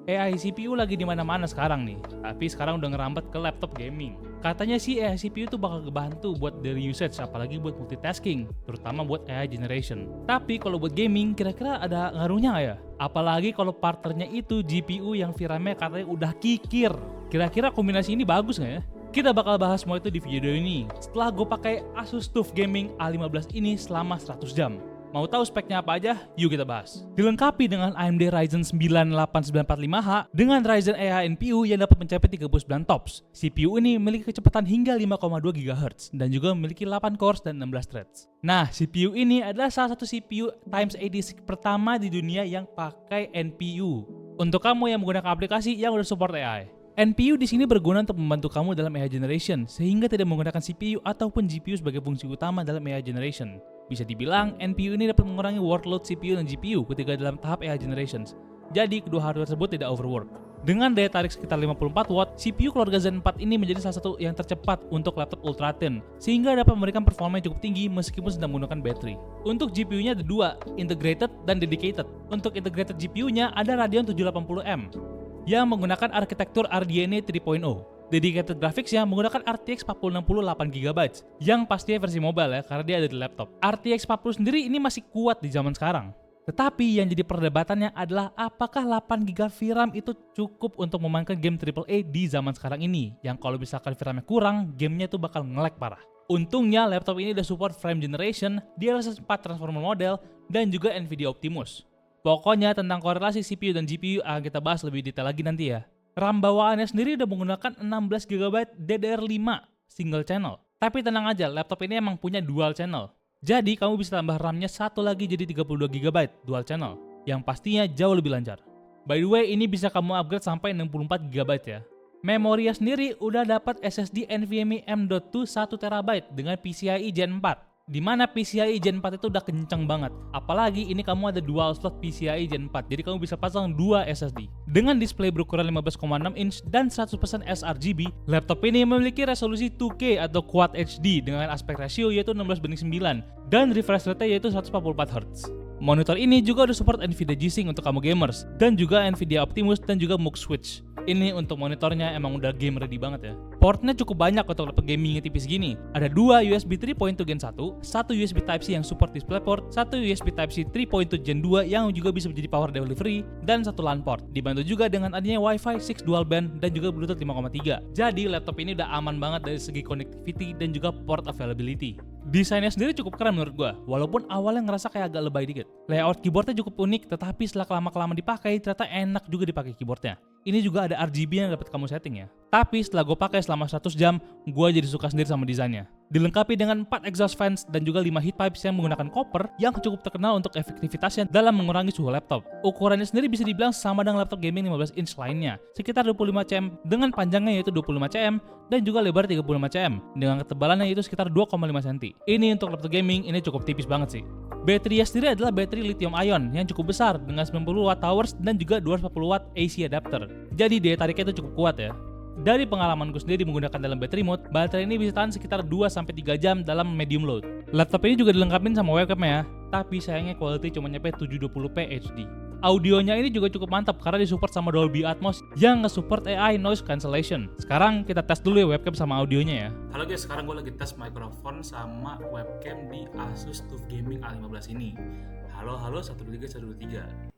AI CPU lagi di mana-mana sekarang nih, tapi sekarang udah ngerambat ke laptop gaming. Katanya sih AI CPU tuh bakal kebantu buat daily usage, apalagi buat multitasking, terutama buat AI generation. Tapi kalau buat gaming, kira-kira ada ngaruhnya nggak ya? Apalagi kalau partnernya itu GPU yang VRAM-nya katanya udah kikir. Kira-kira kombinasi ini bagus nggak ya? Kita bakal bahas semua itu di video ini, setelah gue pakai Asus TUF Gaming A15 ini selama 100 jam. Mau tahu speknya apa aja? Yuk kita bahas. Dilengkapi dengan AMD Ryzen 9 8945H dengan Ryzen AI NPU yang dapat mencapai 39 TOPS. CPU ini memiliki kecepatan hingga 5,2 GHz dan juga memiliki 8 cores dan 16 threads. Nah, CPU ini adalah salah satu CPU x86 pertama di dunia yang pakai NPU. Untuk kamu yang menggunakan aplikasi yang udah support AI. NPU di sini berguna untuk membantu kamu dalam AI generation, sehingga tidak menggunakan CPU ataupun GPU sebagai fungsi utama dalam AI generation. Bisa dibilang, NPU ini dapat mengurangi workload CPU dan GPU ketika dalam tahap AI generations. Jadi, kedua hardware tersebut tidak overwork. Dengan daya tarik sekitar 54 watt, CPU keluarga Zen 4 ini menjadi salah satu yang tercepat untuk laptop ultra-thin, sehingga dapat memberikan performa yang cukup tinggi meskipun sedang menggunakan baterai. Untuk GPU-nya ada dua, integrated dan dedicated. Untuk integrated GPU-nya ada Radeon 780M, yang menggunakan arsitektur RDNA 3.0. Dedicated Graphics-nya menggunakan RTX 4060 8GB, yang pastinya versi mobile ya, karena dia ada di laptop. RTX 40 sendiri ini masih kuat di zaman sekarang. Tetapi yang jadi perdebatannya adalah apakah 8GB VRAM itu cukup untuk memainkan game AAA di zaman sekarang ini, yang kalau misalkan VRAM-nya kurang, gamenya tuh bakal nge-lag parah. Untungnya laptop ini udah support frame generation, DLSS 4 transformer model, dan juga NVIDIA Optimus. Pokoknya tentang korelasi CPU dan GPU akan kita bahas lebih detail lagi nanti ya. RAM bawaannya sendiri udah menggunakan 16GB DDR5 single channel. Tapi tenang aja, laptop ini emang punya dual channel. Jadi kamu bisa tambah RAM-nya satu lagi jadi 32GB dual channel, yang pastinya jauh lebih lancar. By the way, ini bisa kamu upgrade sampai 64GB ya. Memorinya sendiri udah dapat SSD NVMe M.2 1TB dengan PCIe Gen 4. Di mana PCIe Gen 4 itu udah kenceng banget. Apalagi ini kamu ada dual slot PCIe Gen 4, jadi kamu bisa pasang dua SSD. Dengan display berukuran 15,6 inch dan 100% sRGB, laptop ini memiliki resolusi 2K atau Quad HD dengan aspek ratio yaitu 16:9 dan refresh rate yaitu 144Hz. Monitor ini juga ada support NVIDIA G-Sync untuk kamu gamers, dan juga NVIDIA Optimus dan juga Mux Switch. Ini untuk monitornya emang udah game ready banget ya. Portnya cukup banyak untuk laptop gaming yang tipis gini. Ada dua USB 3.2 Gen 1, satu USB Type-C yang support DisplayPort, satu USB Type-C 3.2 Gen 2 yang juga bisa menjadi power delivery, dan satu LAN port. Dibantu juga dengan adanya Wi-Fi 6 dual band dan juga Bluetooth 5.3. Jadi laptop ini udah aman banget dari segi connectivity dan juga port availability. Desainnya sendiri cukup keren menurut gua, walaupun awalnya ngerasa kayak agak lebay dikit. Layout keyboardnya cukup unik, tetapi setelah kelamaan dipakai ternyata enak juga dipakai keyboardnya. Ini juga ada RGB yang dapat kamu setting ya. Tapi setelah gue pakai selama 100 jam, gue jadi suka sendiri sama desainnya. Dilengkapi dengan 4 exhaust fans dan juga 5 heat pipes yang menggunakan copper yang cukup terkenal untuk efektivitasnya dalam mengurangi suhu laptop. Ukurannya sendiri bisa dibilang sama dengan laptop gaming 15 inch lainnya, sekitar 25 cm dengan panjangnya yaitu 25 cm dan juga lebar 35 cm dengan ketebalannya yaitu sekitar 2,5 cm. Ini untuk laptop gaming ini cukup tipis banget sih. Baterainya sendiri adalah baterai lithium ion yang cukup besar dengan 90 Wh dan juga 240 Watt AC adapter. Jadi daya tariknya itu cukup kuat ya. Dari pengalamanku sendiri menggunakan dalam battery mode, baterai ini bisa tahan sekitar 2-3 jam dalam medium load. Laptop ini juga dilengkapi sama webcam ya, tapi sayangnya quality cuma nyampe 720p HD. Audionya ini juga cukup mantap karena disupport sama Dolby Atmos yang nge-support AI noise cancellation. Sekarang kita tes dulu ya webcam sama audionya ya. Halo guys, sekarang gue lagi tes mikrofon sama webcam di Asus TUF Gaming A15 ini. Halo, 1, 2, 3, 1, 2, 3.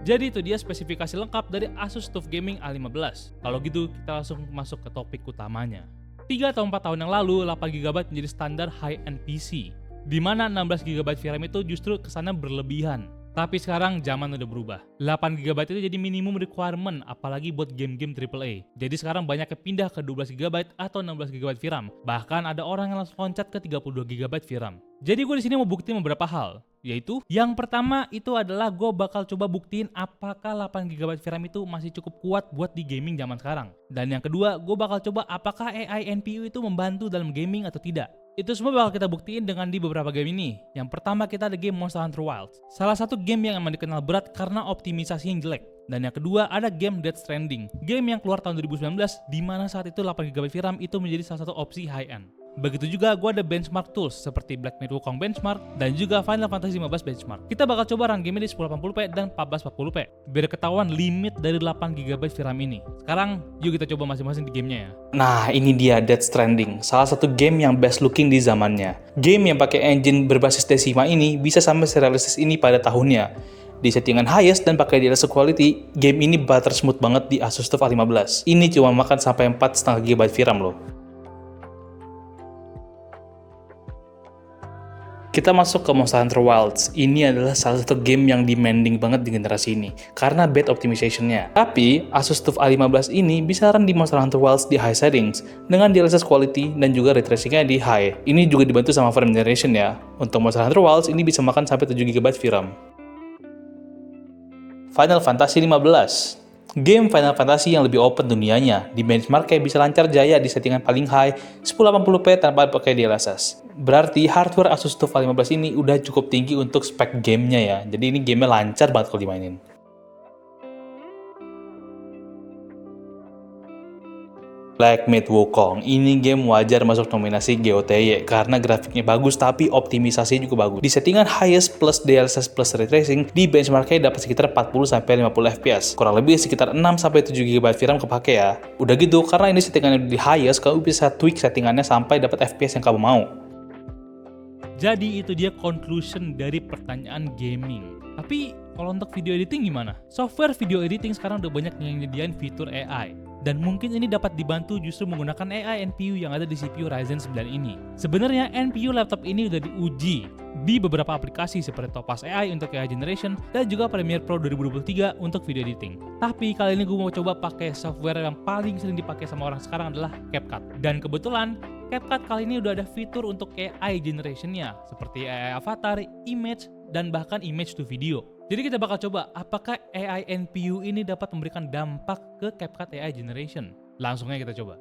Jadi itu dia spesifikasi lengkap dari Asus TUF Gaming A15. Kalau gitu kita langsung masuk ke topik utamanya. 3 atau 4 tahun yang lalu 8GB menjadi standar high-end PC, di mana 16GB VRAM itu justru kesana berlebihan. Tapi sekarang zaman udah berubah. 8GB itu jadi minimum requirement apalagi buat game-game AAA. Jadi sekarang banyak yang pindah ke 12GB atau 16GB VRAM. Bahkan ada orang yang langsung loncat ke 32GB VRAM. Jadi gue di sini mau buktiin beberapa hal. Yaitu, yang pertama itu adalah gue bakal coba buktiin apakah 8GB VRAM itu masih cukup kuat buat di gaming zaman sekarang. Dan yang kedua, gue bakal coba apakah AI NPU itu membantu dalam gaming atau tidak. Itu semua bakal kita buktiin dengan di beberapa game ini. Yang pertama kita ada game Monster Hunter Wilds. Salah satu game yang emang dikenal berat karena optimisasi yang jelek. Dan yang kedua ada game Death Stranding, game yang keluar tahun 2019 di mana saat itu 8GB VRAM itu menjadi salah satu opsi high-end. Begitu juga gue ada benchmark tools seperti Black Myth Wukong benchmark dan juga Final Fantasy 15 benchmark. Kita bakal coba run game di 1080p dan 1440p biar ketahuan limit dari 8GB VRAM ini. Sekarang yuk kita coba masing-masing di gamenya ya. Nah, ini dia Death Stranding, salah satu game yang best looking di zamannya. Game yang pakai engine berbasis Decima ini bisa sampai serealistis ini pada tahunnya. Di settingan highest dan pakai DLSS quality, game ini butter smooth banget di Asus TUF A15. Ini cuma makan sampai 4,5GB VRAM loh. Kita masuk ke Monster Hunter Wilds. Ini adalah salah satu game yang demanding banget di generasi ini, karena bad optimization-nya. Tapi, Asus TUF A15 ini bisa run di Monster Hunter Wilds di high settings, dengan DLSS quality dan juga ray tracing-nya di high. Ini juga dibantu sama frame generation ya. Untuk Monster Hunter Wilds, ini bisa makan sampai 7GB VRAM. Final Fantasy 15. Game Final Fantasy yang lebih open dunianya, di benchmark kayak bisa lancar jaya di settingan paling high 1080p tanpa pakai DLSS. Berarti hardware Asus TUF A15 ini udah cukup tinggi untuk spek gamenya ya, jadi ini gamenya lancar banget kalau dimainin. Black Myth Wukong, ini game wajar masuk nominasi GOTY karena grafiknya bagus tapi optimisasinya juga bagus. Di settingan highest plus DLSS plus ray tracing, di benchmarknya dapat sekitar 40-50 fps. Kurang lebih sekitar 6-7GB VRAM kepake ya. Udah gitu, karena ini settingannya di highest, kamu bisa tweak settingannya sampai dapat FPS yang kamu mau. Jadi itu dia conclusion dari pertanyaan gaming. Tapi kalau untuk video editing gimana? Software video editing sekarang udah banyak yang nyediain fitur AI. Dan mungkin ini dapat dibantu justru menggunakan AI NPU yang ada di CPU Ryzen 9 ini. Sebenarnya NPU laptop ini udah diuji di beberapa aplikasi seperti Topaz AI untuk AI Generation dan juga Premiere Pro 2023 untuk video editing. Tapi kali ini gue mau coba pakai software yang paling sering dipakai sama orang sekarang adalah CapCut. Dan kebetulan CapCut kali ini udah ada fitur untuk AI Generation-nya seperti AI avatar, image, dan bahkan image to video. Jadi kita bakal coba apakah AI NPU ini dapat memberikan dampak ke CapCut AI Generation. Langsung aja kita coba.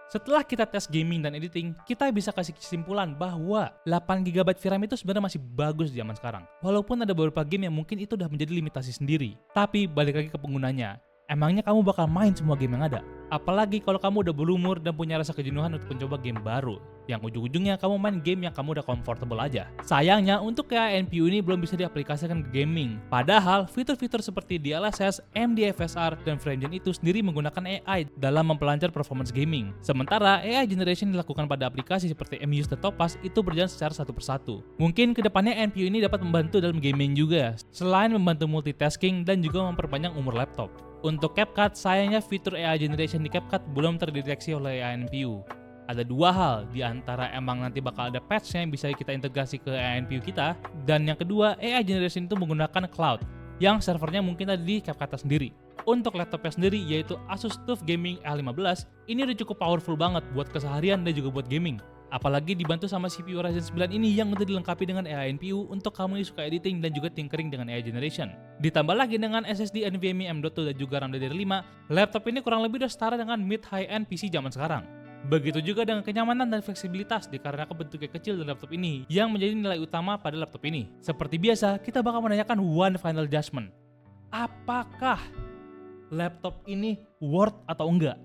Setelah kita tes gaming dan editing, kita bisa kasih kesimpulan bahwa 8GB VRAM itu sebenarnya masih bagus di zaman sekarang. Walaupun ada beberapa game yang mungkin itu udah menjadi limitasi sendiri. Tapi balik lagi ke penggunanya, emangnya kamu bakal main semua game yang ada? Apalagi kalau kamu udah berumur dan punya rasa kejenuhan untuk mencoba game baru, yang ujung-ujungnya kamu main game yang kamu udah comfortable aja. Sayangnya untuk AI NPU ini belum bisa diaplikasikan ke gaming. Padahal fitur-fitur seperti DLSS, MDFSR, dan FrameGen itu sendiri menggunakan AI dalam memperlancar performance gaming. Sementara AI generation dilakukan pada aplikasi seperti Muse dan Topaz itu berjalan secara satu persatu. Mungkin kedepannya NPU ini dapat membantu dalam gaming juga, selain membantu multitasking dan juga memperpanjang umur laptop. Untuk CapCut, sayangnya fitur AI Generation di CapCut belum terdeteksi oleh AI NPU. Ada dua hal, di antara emang nanti bakal ada patch yang bisa kita integrasi ke AI NPU kita, dan yang kedua, AI Generation itu menggunakan cloud, yang servernya mungkin ada di CapCut sendiri. Untuk laptopnya sendiri, yaitu Asus TUF Gaming A15, ini udah cukup powerful banget buat keseharian dan juga buat gaming. Apalagi dibantu sama CPU Ryzen 9 ini yang udah dilengkapi dengan AI NPU untuk kamu yang suka editing dan juga tinkering dengan AI Generation. Ditambah lagi dengan SSD NVMe M.2 dan juga RAM DDR5, laptop ini kurang lebih udah setara dengan mid-high-end PC zaman sekarang. Begitu juga dengan kenyamanan dan fleksibilitas dikarenakan bentuknya kecil dari laptop ini yang menjadi nilai utama pada laptop ini. Seperti biasa, kita bakal menanyakan one final judgment. Apakah laptop ini worth atau enggak?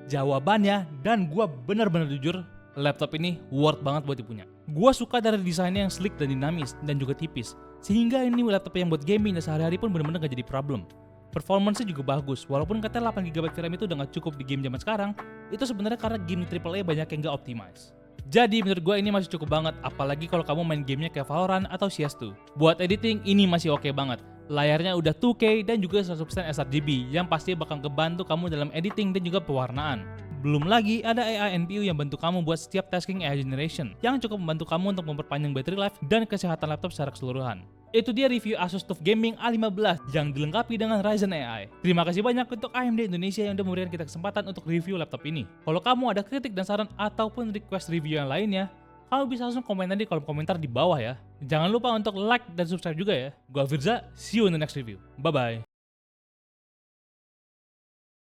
Jawabannya, dan gua bener-bener jujur, laptop ini worth banget buat dipunya. Gua suka dari desainnya yang sleek dan dinamis dan juga tipis, sehingga ini laptop yang buat gaming dan sehari-hari pun bener-bener gak jadi problem. Performance-nya juga bagus, walaupun katanya 8GB VRAM itu udah gak cukup di game zaman sekarang, itu sebenarnya karena game AAA banyak yang gak optimize. Jadi menurut gue ini masih cukup banget, apalagi kalau kamu main gamenya kayak Valorant atau CS2. Buat editing ini masih oke banget. Layarnya udah 2K dan juga 100% sRGB yang pasti bakal ngebantu kamu dalam editing dan juga pewarnaan. Belum lagi ada AI NPU yang bantu kamu buat setiap tasking AI Generation yang cukup membantu kamu untuk memperpanjang battery life dan kesehatan laptop secara keseluruhan. Itu dia review Asus TUF Gaming A15 yang dilengkapi dengan Ryzen AI. Terima kasih banyak untuk AMD Indonesia yang udah memberikan kita kesempatan untuk review laptop ini. Kalau kamu ada kritik dan saran ataupun request review yang lainnya, kamu bisa langsung komen di kolom komentar di bawah ya. Jangan lupa untuk like dan subscribe juga ya. Gua Firza, see you in the next review. Bye-bye.